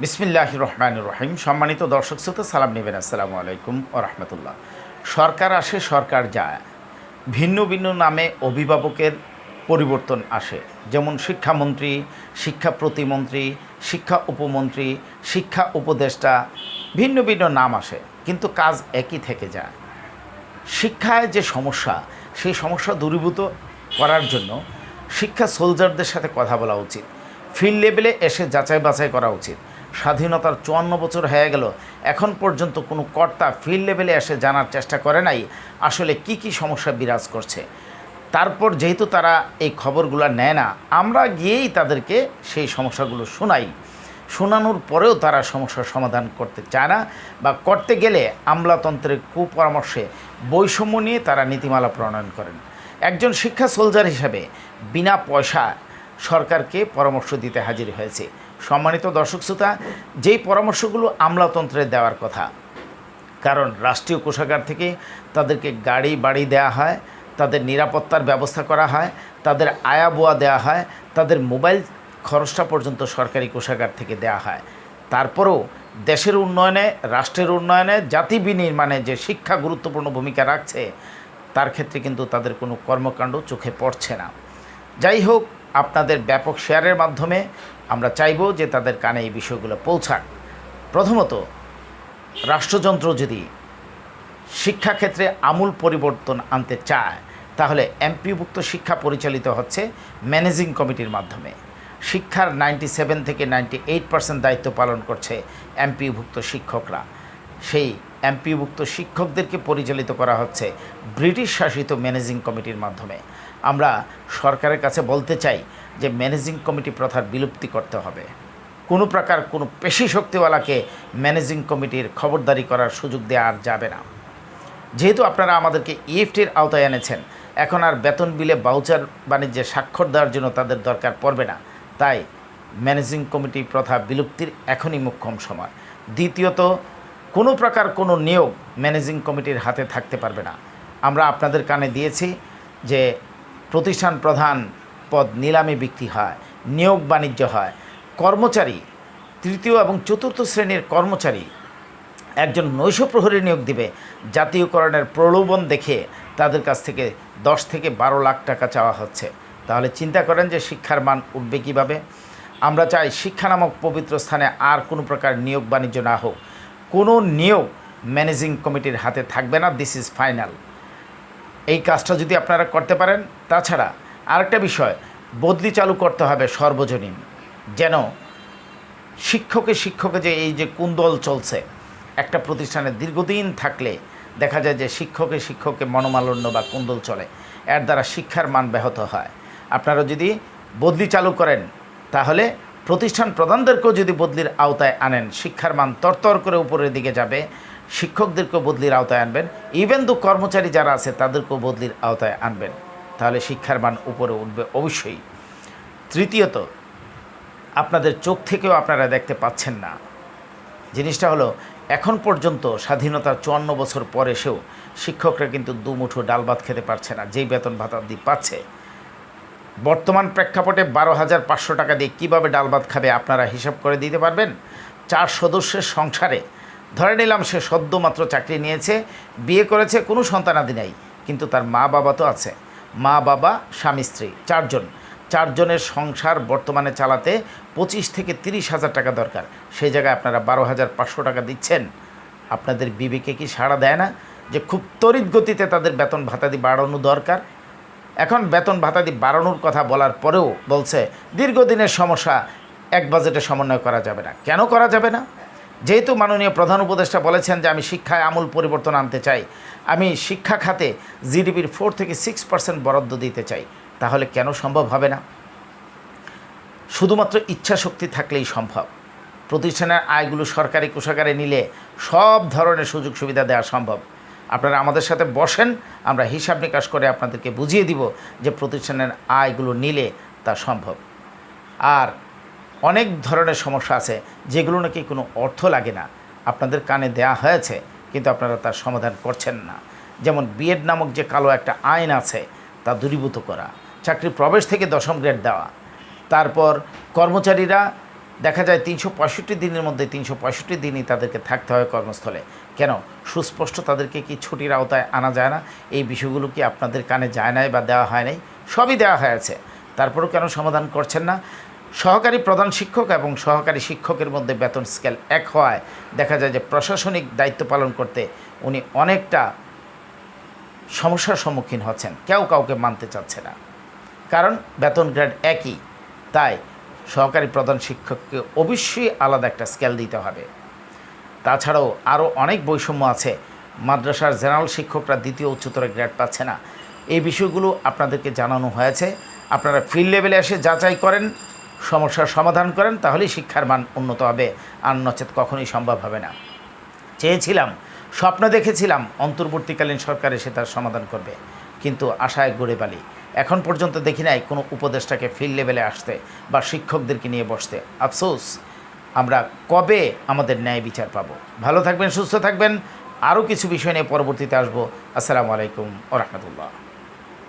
বিসমিল্লাহির রহমানির রহিম। সম্মানিত দর্শক শ্রোতা, সালাম নেবেন। আসসালামু আলাইকুম ওয়া রাহমাতুল্লাহ। সরকার আসে, সরকার যায়, ভিন্ন ভিন্ন নামে অভিভাবকের পরিবর্তন আসে। যেমন শিক্ষামন্ত্রী, শিক্ষা প্রতিমন্ত্রী, শিক্ষা উপমন্ত্রী, শিক্ষা উপদেষ্টা, ভিন্ন ভিন্ন নাম আসে, কিন্তু কাজ একই থেকে যায়। শিক্ষায় যে সমস্যা, সেই সমস্যা দূরীভূত করার জন্য শিক্ষা সোলজারদের সাথে কথা বলা উচিত। ফিল্ড লেভেলে এসে যাচাই বাছাই করা উচিত। স্বাধীনতার ৫৪ বছর হয়ে গেল, এখন পর্যন্ত কোনো কর্তা ফিল্ড লেভেলে এসে জানার চেষ্টা করে নাই আসলে কি কি সমস্যা বিরাজ করছে। তারপর যেহেতু তারা এই খবরগুলো নেয় না, আমরা গিয়েই তাদেরকে সেই সমস্যাগুলো শোনাই। শোনানোর পরেও তারা সমস্যার সমাধান করতে চায় না, বা করতে গেলে আমলাতন্ত্রের কুপরামর্শে বৈষম্য নিয়ে তারা নীতিমালা প্রণয়ন করেন। একজন শিক্ষা সোলজার হিসাবে বিনা পয়সা সরকারকে পরামর্শ দিতে হাজির হয়েছে। সম্মানিত দর্শক শ্রোতা, যেই পরামর্শগুলো আমলাতন্ত্রে দেওয়ার কথা, কারণ রাষ্ট্রীয় কোষাগার থেকে তাদেরকে গাড়ি বাড়ি দেওয়া হয়, তাদের নিরাপত্তার ব্যবস্থা করা হয়, তাদের আয়া বোয়া দেওয়া হয়, তাদের মোবাইল খরচটা পর্যন্ত সরকারি কোষাগার থেকে দেওয়া হয়। তারপরেও দেশের উন্নয়নে, রাষ্ট্রের উন্নয়নে, জাতি বিনির্মাণে যে শিক্ষা গুরুত্বপূর্ণ ভূমিকা রাখছে, তার ক্ষেত্রে কিন্তু তাদের কোনো কর্মকাণ্ড চোখে পড়ছে না। যাই হোক, আপনাদের ব্যাপক শেয়ারের মাধ্যমে আমরা চাইব যে তাদের কানে এই বিষয়গুলো পৌঁছাক। প্রথমত, রাষ্ট্রযন্ত্র যদি শিক্ষাক্ষেত্রে আমূল পরিবর্তন আনতে চায়, তাহলে এমপিভুক্ত শিক্ষা পরিচালিত হচ্ছে ম্যানেজিং কমিটির মাধ্যমে। শিক্ষার 97 থেকে 98% দায়িত্ব পালন করছে এমপিভুক্ত শিক্ষকরা। সেই এমপিভুক্ত শিক্ষকদেরকে পরিচালিত করা হচ্ছে ব্রিটিশ শাসিত ম্যানেজিং কমিটির মাধ্যমে। আমরা সরকারের কাছে বলতে চাই যে ম্যানেজিং কমিটি প্রথার বিলুপ্তি করতে হবে। কোনো প্রকার কোনো পেশি শক্তিওয়ালাকে ম্যানেজিং কমিটির খবরদারি করার সুযোগ দেওয়া আর যাবে না। যেহেতু আপনারা আমাদেরকে ইএফটির আওতায় এনেছেন, এখন আর বেতন বিলে বাউচার বাণিজ্যে স্বাক্ষর দেওয়ার জন্য তাদের দরকার পড়বে না। তাই ম্যানেজিং কমিটি প্রথা বিলুপ্তির এখনই মোক্ষম সময়। দ্বিতীয়ত, কোনো প্রকার কোনো নিয়োগ ম্যানেজিং কমিটির হাতে থাকতে পারবে না। আমরা আপনাদের কানে দিয়েছি যে প্রতিষ্ঠান প্রধান পদ নিলামে বিক্রি হয়, নিয়োগ বাণিজ্য হয়। কর্মচারী, তৃতীয় এবং চতুর্থ শ্রেণীর কর্মচারী একজন নৈশ প্রহরী নিয়োগ দিবে, জাতীয়করণের প্রলোভন দেখে তাদের কাছ থেকে 10 থেকে 12 লাখ টাকা চাওয়া হচ্ছে। তাহলে চিন্তা করেন যে শিক্ষার মান উঠবে কীভাবে। আমরা চাই শিক্ষা নামক পবিত্র স্থানে আর কোনো প্রকার নিয়োগ বাণিজ্য না হোক। কোনো নিয়োগ ম্যানেজিং কমিটির হাতে থাকবে না। This is final. এই কাজটা যদি আপনারা করতে পারেন। তাছাড়া আরেকটা বিষয়, বদলি চালু করতে হবে সর্বজনীন, যেন শিক্ষকে যে এই যে কুন্দল চলছে, একটা প্রতিষ্ঠানে দীর্ঘদিন থাকলে দেখা যায় যে শিক্ষকে মনোমালিন্য বা কুন্দল চলে, এর দ্বারা শিক্ষার মান ব্যাহত হয়। আপনারা যদি বদলি চালু করেন, তাহলে প্রতিষ্ঠান প্রধানদেরকেও যদি বদলির আওতায় আনেন, শিক্ষার মান তরতর করে উপরের দিকে যাবে। শিক্ষকদেরকেও বদলির আওতায় আনবেন, ইভেন দো কর্মচারী যারা আছে তাদেরকেও বদলির আওতায় আনবেন, তাহলে শিক্ষার মান উপরে উঠবে অবশ্যই। তৃতীয়ত, আপনাদের চোখ থেকেও আপনারা দেখতে পাচ্ছেন না, জিনিসটা হলো এখন পর্যন্ত স্বাধীনতার 54 বছর পর এসেও শিক্ষকরা কিন্তু দুমুঠো ডাল ভাত খেতে পারছে না, যেই বেতন ভাতা দিয়ে পাচ্ছে। বর্তমান প্রেক্ষাপটে 12,500 টাকা দিয়ে কীভাবে ডাল ভাত খাবে আপনারা হিসাব করে দিতে পারবেন? 4 সদস্যের সংসারে ধরে নিলাম সে সদ্যমাত্র চাকরি নিয়েছে, বিয়ে করেছে, কোনো সন্তানাদি নেই, কিন্তু তার মা বাবা তো আছে। মা বাবা, স্বামী স্ত্রী, 4 জন। 4 জনের সংসার বর্তমানে চালাতে 25 থেকে 30 হাজার টাকা দরকার। সেই জায়গায় আপনারা 12,500 টাকা দিচ্ছেন। আপনাদের বিবেকে কি সাড়া দেয় না যে খুব তড়িৎ গতিতে তাদের বেতন ভাতাদি বাড়ানো দরকার? এখন বেতন ভাতাদি বাড়ানোর কথা বলার পরেও বলছে দীর্ঘদিনের সমস্যা, এক বাজেটে সমন্বয় করা যাবে না। কেন করা যাবে না? যেহেতু মাননীয় প্রধান উপদেষ্টা বলেছেন যে আমি শিক্ষায় আমূল পরিবর্তন আনতে চাই, আমি শিক্ষা খাতে জিডিপির 4 থেকে 6% বরাদ্দ দিতে চাই, তাহলে কেন সম্ভব হবে না? শুধুমাত্র ইচ্ছা শক্তি থাকলেই সম্ভব। প্রতিষ্ঠানের আয়গুলো সরকারি কোষাগারে নিলে সব ধরনের সুযোগ সুবিধা দেওয়া সম্ভব। আপনারা আমাদের সাথে বসেন, আমরা হিসাব নিকাশ করে আপনাদেরকে বুঝিয়ে দিব যে প্রতিষ্ঠানের আয়গুলো নিলে তা সম্ভব। আর অনেক ধরনের সমস্যা আছে যেগুলো নাকি কোনো অর্থ লাগে না, আপনাদের কানে দেয়া হয়েছে, কিন্তু আপনারা তার সমাধান করছেন না। যেমন বিএড নামক যে কালো একটা আইন আছে, তা দূরীভূত করা, চাকরি প্রবেশ থেকে 10ম গ্রেড দেওয়া, তারপর কর্মচারীরা দেখা যায় 365 দিনের মধ্যে 365 দিনই তাদেরকে থাকতে হয় কর্মস্থলে। কেন? সুস্পষ্ট তাদেরকে কি ছুটির আওতায় আনা যায় না? এই বিষয়গুলো কি আপনাদের কানে যায় নাই বা দেওয়া হয় নাই? সবই দেওয়া হয়েছে, তারপরেও কেন সমাধান করছেন না? সহকারী প্রধান শিক্ষক এবং সহকারী শিক্ষকের মধ্যে বেতন স্কেল এক হওয়ায় দেখা যায় যে প্রশাসনিক দায়িত্ব পালন করতে উনি অনেকটা সমস্যার সম্মুখীন হচ্ছেন, কেউ কাউকে মানতে চাচ্ছে না, কারণ বেতন গ্রেড একই। তাই সহকারী প্রধান শিক্ষককে অবশ্যই আলাদা একটা স্কেল দিতে হবে। তাছাড়াও আরও অনেক বৈষম্য আছে, মাদ্রাসার জেনারেল শিক্ষকরা দ্বিতীয় উচ্চতর গ্রেড পাচ্ছে না। এই বিষয়গুলো আপনাদেরকে জানানো হয়েছে, আপনারা ফিল্ড লেভেলে এসে যাচাই করেন, সমস্যার সমাধান করেন, তাহলেই শিক্ষার মান উন্নত হবে, আর নচেত কখনোই সম্ভব হবে না। চেয়েছিলাম, স্বপ্ন দেখেছিলাম অন্তর্বর্তীকালীন সরকার এসে তার সমাধান করবে, কিন্তু আশায় গড়ে বালি। এখন পর্যন্ত দেখি নাই কোনো উপদেষ্টাকে ফিল্ড লেভেলে আসতে বা শিক্ষকদেরকে নিয়ে বসতে। আফসোস, আমরা কবে আমাদের ন্যায় বিচার পাব? ভালো থাকবেন, সুস্থ থাকবেন। আরও কিছু বিষয় নিয়ে পরবর্তীতে আসবো। আসসালামু আলাইকুম ওয়া রাহমাতুল্লাহ।